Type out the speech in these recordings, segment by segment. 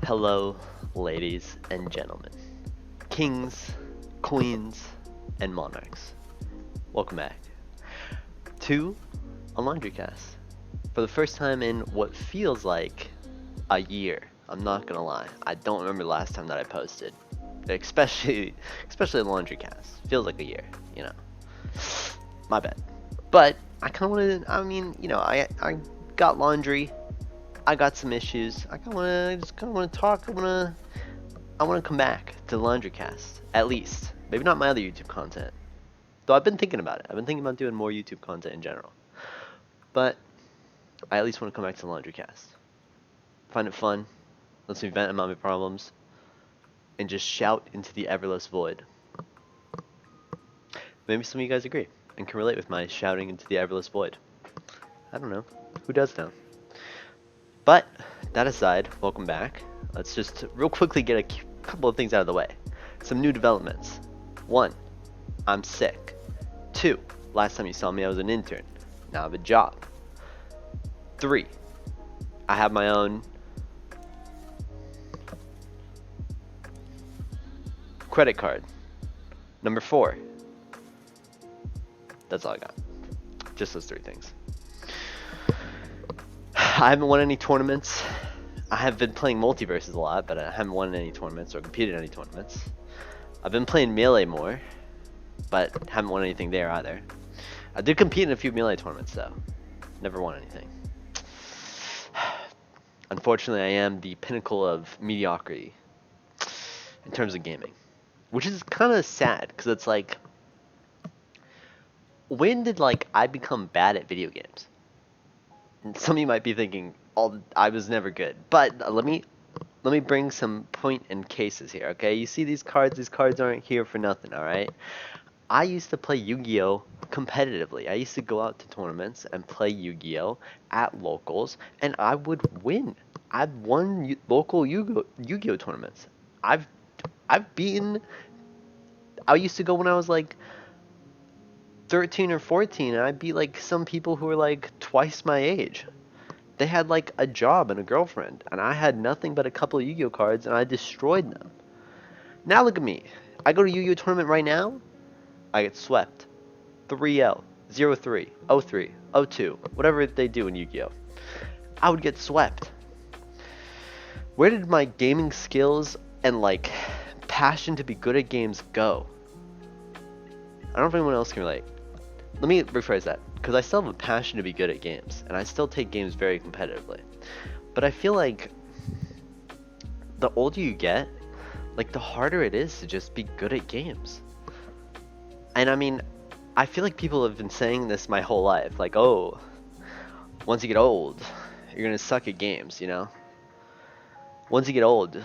Hello, ladies and gentlemen, kings, queens, and monarchs. Welcome back to a Laundrycat. For the first time in what feels like a year, I'm not gonna lie. I don't remember the last time that I posted, especially a Laundrycat. Feels like a year, you know. My bad. But I kind of want to. I mean, I got laundry. I got some issues. Just kind of want to talk. I want to come back to the Laundrycast, at least. Maybe not my other YouTube content. Though I've been thinking about it. I've been thinking about doing more YouTube content in general. But I at least want to come back to the Laundrycast. Find it fun. Lets me vent about my problems. And just shout into the everless void. Maybe some of you guys agree and can relate with my shouting into the everless void. I don't know. Who does now? But that aside, welcome back. Let's just real quickly get a couple of things out of the way. Some new developments. 1. I'm sick. 2. Last time you saw me, I was an intern. Now I have a job. 3. I have my own credit card. Number 4. That's all I got. Just those 3 things. I haven't won any tournaments. I have been playing multiverses a lot, but I haven't won any tournaments or competed in any tournaments. I've been playing Melee more, but haven't won anything there either. I did compete in a few Melee tournaments though. Never won anything. Unfortunately, I am the pinnacle of mediocrity in terms of gaming, which is kind of sad because it's like, when did I become bad at video games? And some of you might be thinking, "Oh, I was never good." But let me bring some point and cases here, okay? You see these cards? These cards aren't here for nothing, all right? I used to play Yu-Gi-Oh competitively. I used to go out to tournaments and play Yu-Gi-Oh at locals, and I would win. I've won local Yu-Gi-Oh tournaments. I've beaten. I used to go when I was like 13 or 14, and I beat some people who were twice my age. They had a job and a girlfriend, and I had nothing but a couple of Yu-Gi-Oh cards, and I destroyed them. Now look at me. I go to Yu-Gi-Oh tournament right now, I get swept. 3-0, 0-3, 0-3, 0-2, whatever they do in Yu-Gi-Oh. I would get swept. Where did my gaming skills and passion to be good at games go? I don't know if anyone else can relate. Let me rephrase that, because I still have a passion to be good at games, and I still take games very competitively. But I feel like the older you get, the harder it is to just be good at games. And I mean, I feel like people have been saying this my whole life, oh, once you get old, you're gonna suck at games, you know? Once you get old,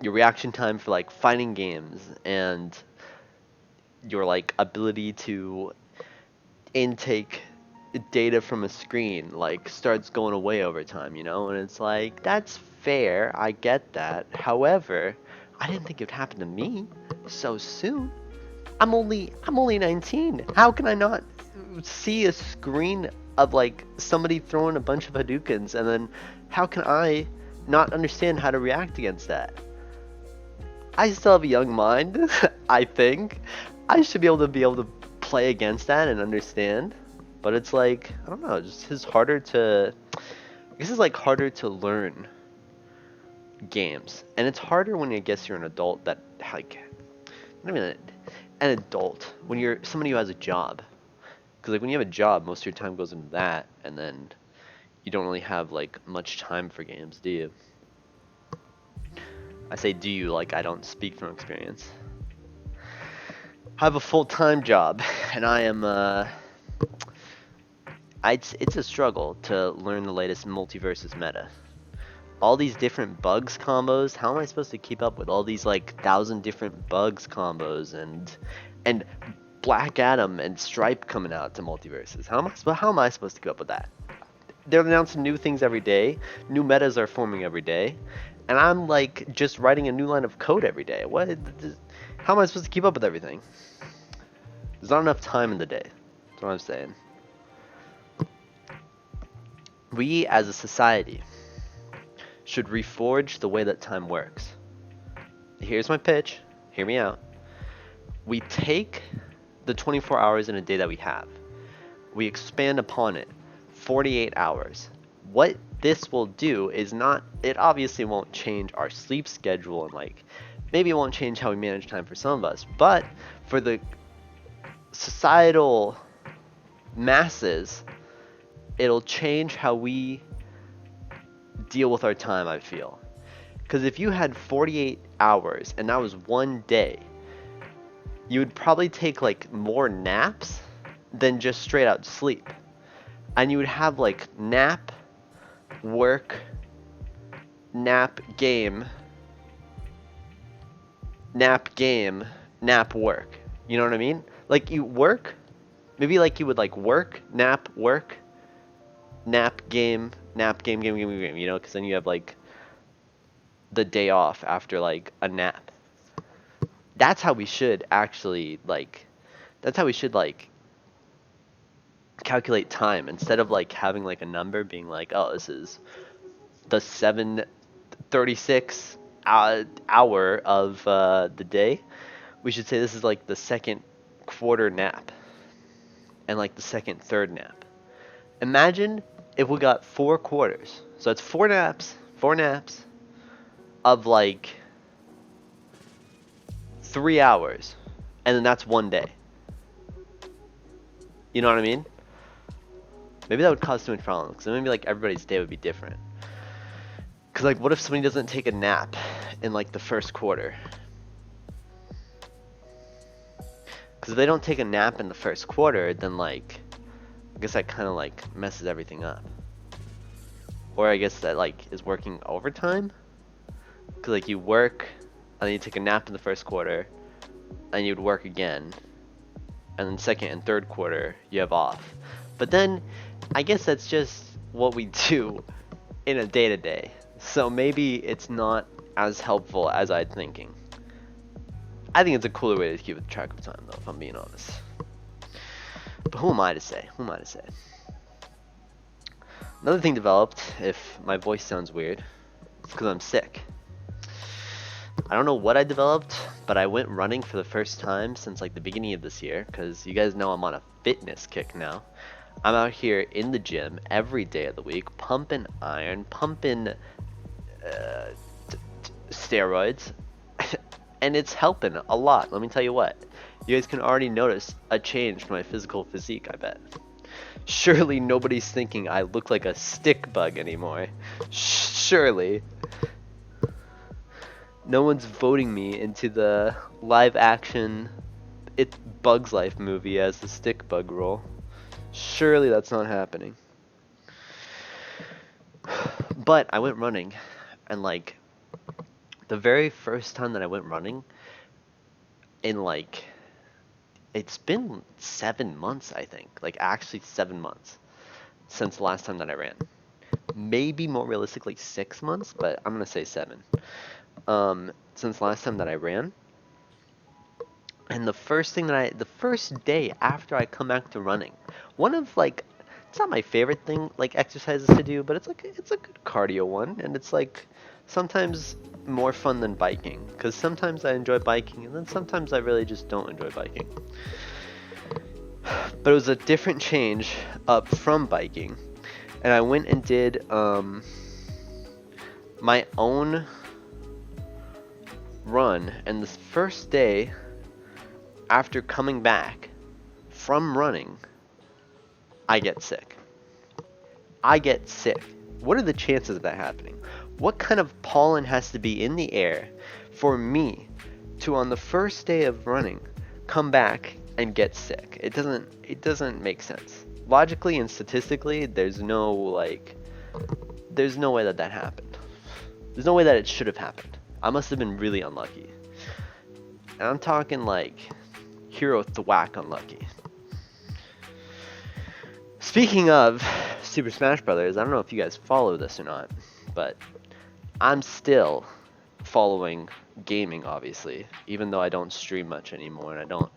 your reaction time for fighting games and your ability to intake data from a screen starts going away over time, you know? And it's that's fair, I get that. However, I didn't think it would happen to me so soon. I'm only 19. How can I not see a screen of somebody throwing a bunch of Hadoukens, and then how can I not understand how to react against that? I still have a young mind. I think I should be able to play against that and understand, but it's I don't know, just it's harder to, I guess it's harder to learn games, and it's harder when I guess you're an adult that not even an adult, when you're somebody who has a job, because when you have a job, most of your time goes into that, and then you don't really have much time for games, do you? I say do you I don't speak from experience. I have a full-time job, and I am it's a struggle to learn the latest multiverses meta. All these different bugs combos, how am I supposed to keep up with all these 1,000 different bugs combos and Black Adam and Stripe coming out to multiverses? How am I supposed to keep up with that? They're announcing new things every day, new metas are forming every day, and I'm just writing a new line of code every day. How am I supposed to keep up with everything? There's not enough time in the day. That's what I'm saying. We as a society should reforge the way that time works. Here's my pitch. Hear me out. We take the 24 hours in a day that we have. We expand upon it 48 hours. What this will do is not, it obviously won't change our sleep schedule and like, maybe it won't change how we manage time for some of us, but for the societal masses, it'll change how we deal with our time, I feel. Because if you had 48 hours and that was one day, you would probably take like more naps than just straight out sleep. And you would have like nap, work, nap, game, nap, work. You know what I mean? Like you work, maybe like you would like work, nap, game, game, you know, because then you have like the day off after like a nap. That's how we should actually like, that's how we should like calculate time instead of like having like a number being like, oh, this is the 7:36 hour of the day. We should say this is like the second quarter nap and like the second third nap. Imagine if we got 4 quarters. So it's 4 naps of like 3 hours, and then that's one day. You know what I mean? Maybe that would cause too much problems, because maybe like everybody's day would be different. Because like, what if somebody doesn't take a nap in like the first quarter? Because if they don't take a nap in the first quarter, then like, I guess that kind of like messes everything up. Or I guess that like is working overtime. Because like you work, and then you take a nap in the first quarter, and you'd work again, and then second and third quarter you have off. But then I guess that's just what we do in a day-to-day. So maybe it's not as helpful as I'm thinking. I think it's a cooler way to keep track of time, though, if I'm being honest. But who am I to say? Who am I to say? Another thing developed, if my voice sounds weird, it's because I'm sick. I don't know what I developed, but I went running for the first time since like the beginning of this year, because you guys know I'm on a fitness kick now. I'm out here in the gym every day of the week, pumping iron, pumping steroids, and it's helping a lot. Let me tell you what. You guys can already notice a change to my physical physique, I bet. Surely nobody's thinking I look like a stick bug anymore. Surely. No one's voting me into the live action It's Bug's Life movie as the stick bug role. Surely that's not happening. But I went running, and like the very first time that I went running, in like, it's been 7 months, I think. Like actually 7 months since the last time that I ran. Maybe more realistically 6 months, but I'm gonna say 7. Since last time that I ran. And the first day after I come back to running, one of like, it's not my favorite thing, like exercises to do, but it's a good cardio one, and it's like sometimes more fun than biking, because sometimes I enjoy biking, and then sometimes I really just don't enjoy biking. But it was a different change up from biking, and I went and did my own run, and this first day after coming back from running, I get sick. What are the chances of that happening? What kind of pollen has to be in the air for me to, on the first day of running, come back and get sick? It doesn't make sense. Logically and statistically, there's no way that happened. There's no way that it should have happened. I must have been really unlucky. And I'm talking like hero thwack unlucky. Speaking of Super Smash Brothers, I don't know if you guys follow this or not, but I'm still following gaming, obviously, even though I don't stream much anymore and I don't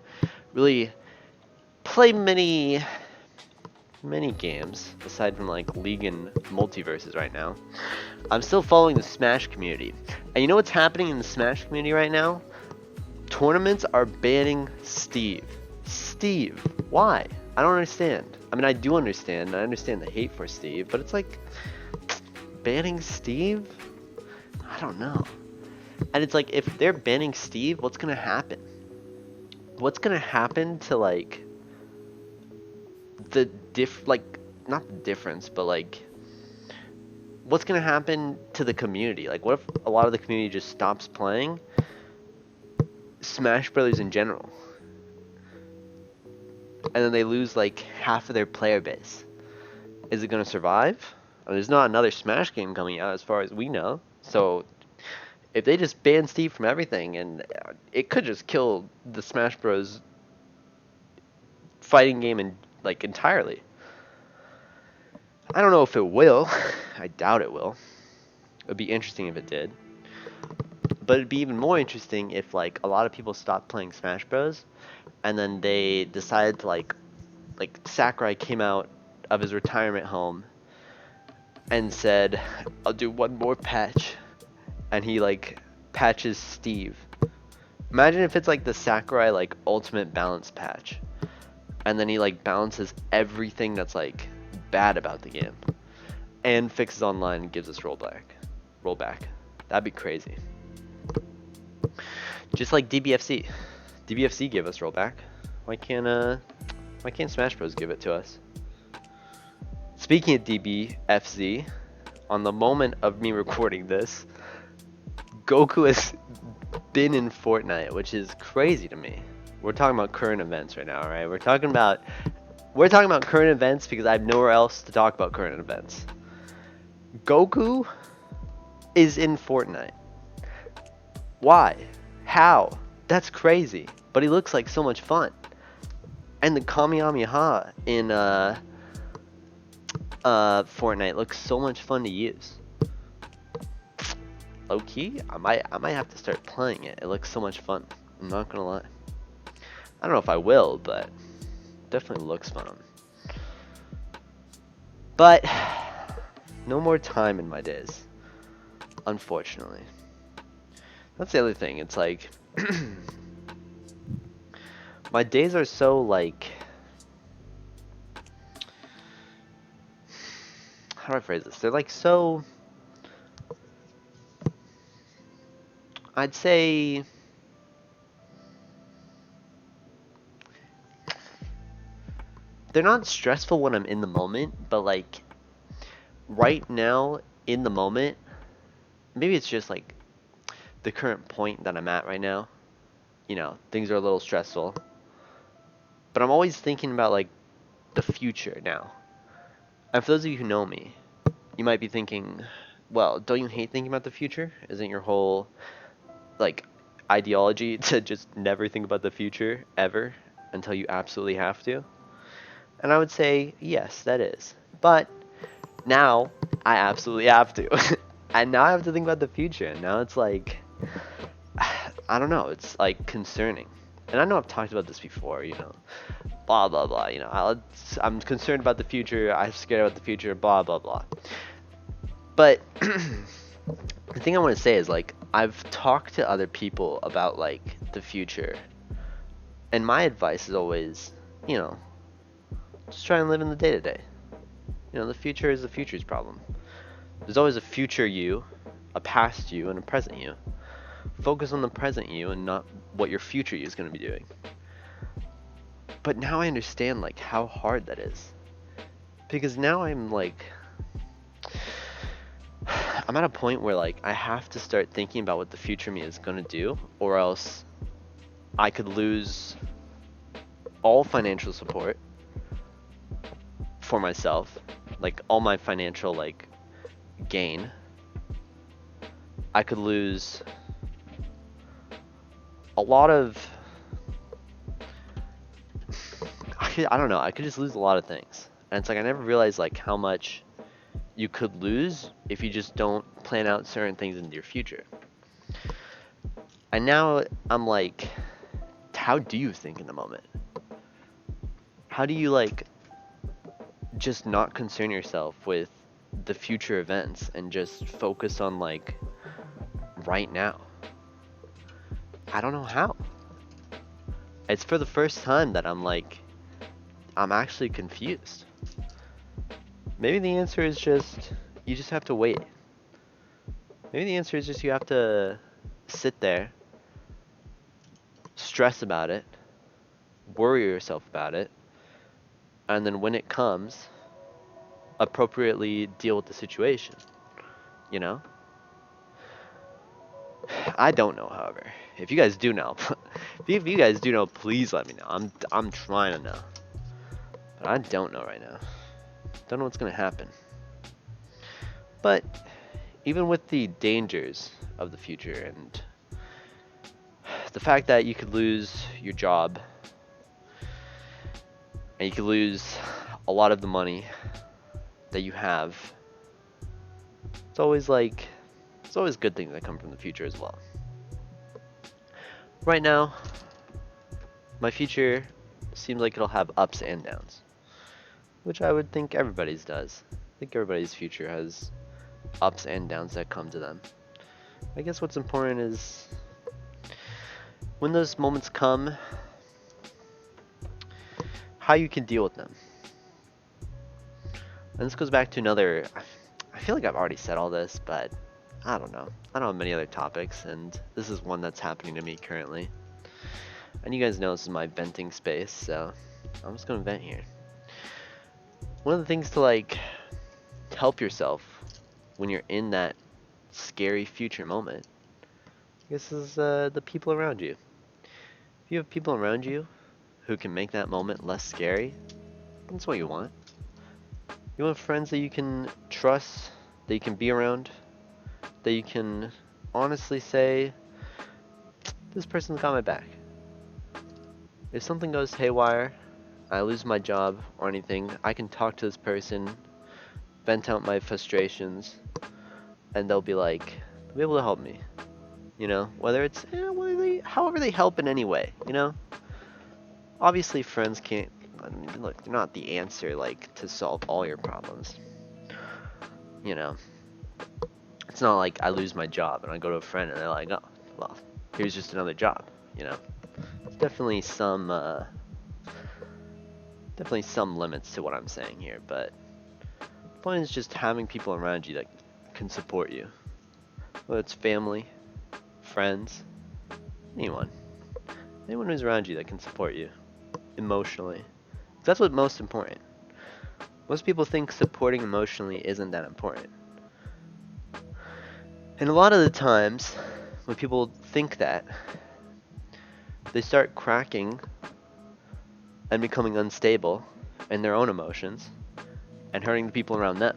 really play many many games, aside from like League and Multiverses right now, I'm still following the Smash community. And you know what's happening in the Smash community right now? Tournaments are banning Steve. Steve, why? I don't understand. I mean, I do understand. I understand the hate for Steve, but it's like, banning Steve? I don't know. And it's like, if they're banning Steve, what's gonna happen? What's gonna happen to like the not the difference, but like what's gonna happen to the community? Like, what if a lot of the community just stops playing Smash Brothers in general, and then they lose like half of their player base? Is it gonna survive? I mean, there's not another Smash game coming out as far as we know, so if they just ban Steve from everything, and it could just kill the Smash Bros. Fighting game like entirely. I don't know if it will. I doubt it will. It would be interesting if it did. But it'd be even more interesting if like a lot of people stopped playing Smash Bros. And then they decided to like Sakurai came out of his retirement home and said, I'll do one more patch. And he like patches Steve. Imagine if it's like the Sakurai like ultimate balance patch. And then he like balances everything that's like bad about the game. And fixes online and gives us rollback. That'd be crazy. Just like DBFC. DBFC gave us rollback. Why can't Smash Bros give it to us? Speaking of DBFZ, on the moment of me recording this, Goku has been in Fortnite, which is crazy to me. We're talking about current events right now, right? We're talking about current events because I have nowhere else to talk about current events. Goku is in Fortnite. Why? How? That's crazy. But he looks like so much fun. And the Kamehameha in Fortnite looks so much fun to use. Low key, I might have to start playing it. It looks so much fun. I'm not gonna lie. I don't know if I will, but definitely looks fun. But no more time in my days, unfortunately. That's the other thing. It's like my days are so like, how do I phrase this? They're like so, I'd say, they're not stressful when I'm in the moment, but like right now in the moment, maybe it's just like the current point that I'm at right now. You know, things are a little stressful. But I'm always thinking about like the future now. And for those of you who know me, you might be thinking, well, don't you hate thinking about the future? Isn't your whole like ideology to just never think about the future ever until you absolutely have to? And I would say, yes, that is. But now I absolutely have to. And now I have to think about the future. And now it's like, I don't know, it's like concerning. And I know I've talked about this before, you know, blah, blah, blah, you know, I'm concerned about the future, I'm scared about the future, blah, blah, blah. But the thing I want to say is like, I've talked to other people about like the future. And my advice is always, you know, just try and live in the day to day. You know, the future is the future's problem. There's always a future you, a past you, and a present you. Focus on the present you and not what your future you is going to be doing. But now I understand like how hard that is. Because now I'm like, I'm at a point where like I have to start thinking about what the future me is going to do, or else I could lose all financial support for myself, like all my financial like gain. I could lose a lot of, I don't know, I could just lose a lot of things. And it's like I never realized like how much you could lose if you just don't plan out certain things into your future. And now I'm like, how do you think in the moment? How do you like just not concern yourself with the future events and just focus on like right now. I don't know how. It's for the first time that I'm actually confused. Maybe the answer is just you just have to wait. Maybe the answer is just you have to sit there, stress about it, worry yourself about it, and then when it comes, appropriately deal with the situation, you know? I don't know, however. If you guys do know, if you guys do know, please let me know. I'm trying to know. But I don't know right now. Don't know what's gonna happen. But even with the dangers of the future and the fact that you could lose your job and you could lose a lot of the money that you have, it's always good things that come from the future as well. Right now, my future seems like it'll have ups and downs, which I would think everybody's does. I think everybody's future has ups and downs that come to them. I guess what's important is when those moments come, how you can deal with them. And this goes back to another, I feel like I've already said all this, but I don't know. I don't have many other topics, and this is one that's happening to me currently. And you guys know this is my venting space, so I'm just gonna vent here. One of the things to like help yourself when you're in that scary future moment, I guess, is the people around you. If you have people around you who can make that moment less scary, that's what you want. You want friends that you can trust, that you can be around, that you can honestly say, this person's got my back. If something goes haywire, I lose my job or anything, I can talk to this person, vent out my frustrations, and they'll be able to help me. You know, whether it's, however they help in any way, you know? Obviously, friends can't, I mean, look, they're not the answer, to solve all your problems. You know? It's not like I lose my job and I go to a friend and they're like, oh, well, here's just another job, you know? Definitely some limits to what I'm saying here, but the point is just having people around you that can support you. Whether it's family, friends, anyone who's around you that can support you emotionally. That's what's most important. Most people think supporting emotionally isn't that important. And a lot of the times, when people think that, they start cracking and becoming unstable in their own emotions and hurting the people around them.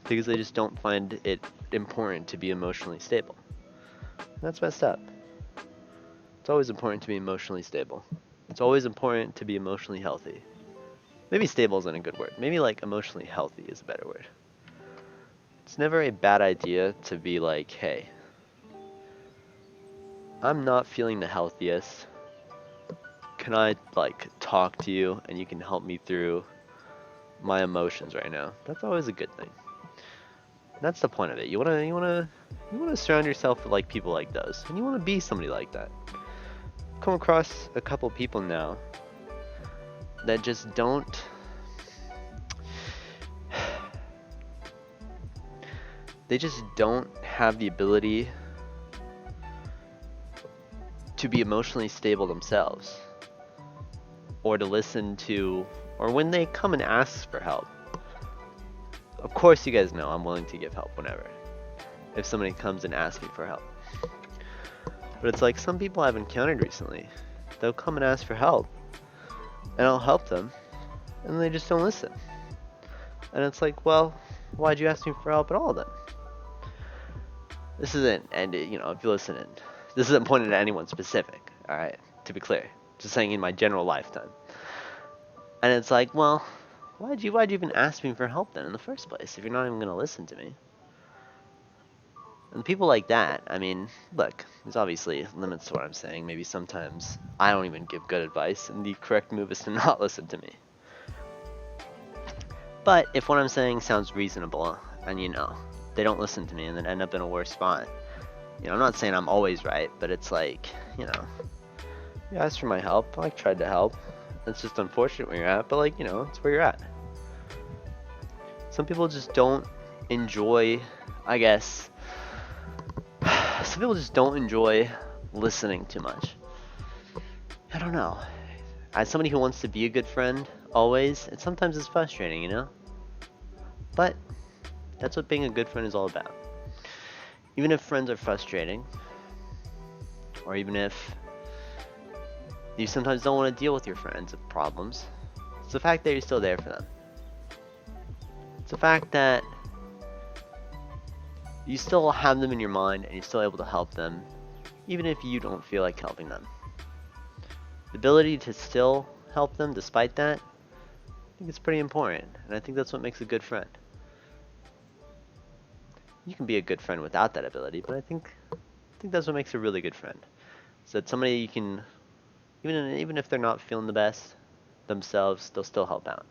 Because they just don't find it important to be emotionally stable. And that's messed up. It's always important to be emotionally stable. It's always important to be emotionally healthy. Maybe stable isn't a good word. Maybe emotionally healthy is a better word. It's never a bad idea to be like, hey, I'm not feeling the healthiest. Can I talk to you and you can help me through my emotions right now? That's always a good thing. That's the point of it. You wanna surround yourself with people like those, and you wanna be somebody like that. Come across a couple people now that just don't have the ability to be emotionally stable themselves, or to listen to, or when they come and ask for help. Of course, you guys know I'm willing to give help whenever, if somebody comes and asks me for help. But it's some people I've encountered recently, they'll come and ask for help, and I'll help them, and they just don't listen. And it's well, why'd you ask me for help at all then? This isn't, and if you listen in, this isn't pointed at anyone specific, alright, to be clear. Just saying in my general lifetime. And it's well, why'd you even ask me for help then in the first place, if you're not even gonna listen to me? And people like that, I mean, look, there's obviously limits to what I'm saying. Maybe sometimes I don't even give good advice, and the correct move is to not listen to me. But if what I'm saying sounds reasonable, and they don't listen to me and then end up in a worse spot, I'm not saying I'm always right, but it's like, you asked for my help, I tried to help. It's just unfortunate where you're at, but like, it's where you're at. Some people just don't enjoy, I guess, some people just don't enjoy listening too much. I don't know. As somebody who wants to be a good friend, always, sometimes it's frustrating, But that's what being a good friend is all about. Even if friends are frustrating, or even if you sometimes don't want to deal with your friends' problems, it's the fact that you're still there for them. It's the fact that you still have them in your mind and you're still able to help them, even if you don't feel like helping them. The ability to still help them despite that, I think it's pretty important, and I think that's what makes a good friend. You can be a good friend without that ability, but I think that's what makes a really good friend. So that somebody you can, even if they're not feeling the best themselves, they'll still help out.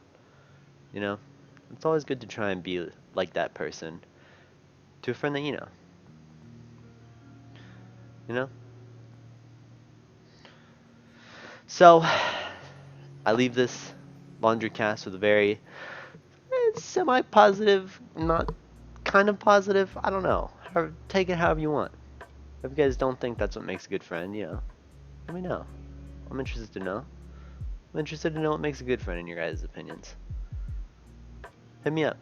It's always good to try and be like that person to a friend that you know. So, I leave this laundry cast with a very semi-positive, not kind of positive, I don't know. Take it however you want. If you guys don't think that's what makes a good friend, let me know. I'm interested to know. I'm interested to know what makes a good friend in your guys' opinions. Hit me up.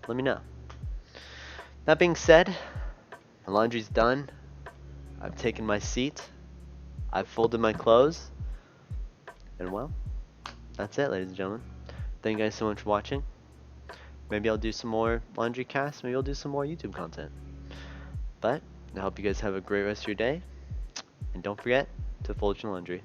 Let me know. That being said, my laundry's done. I've taken my seat. I've folded my clothes. And well, that's it, ladies and gentlemen. Thank you guys so much for watching. Maybe I'll do some more laundry casts. Maybe I'll do some more YouTube content. But I hope you guys have a great rest of your day. And don't forget to fold your laundry.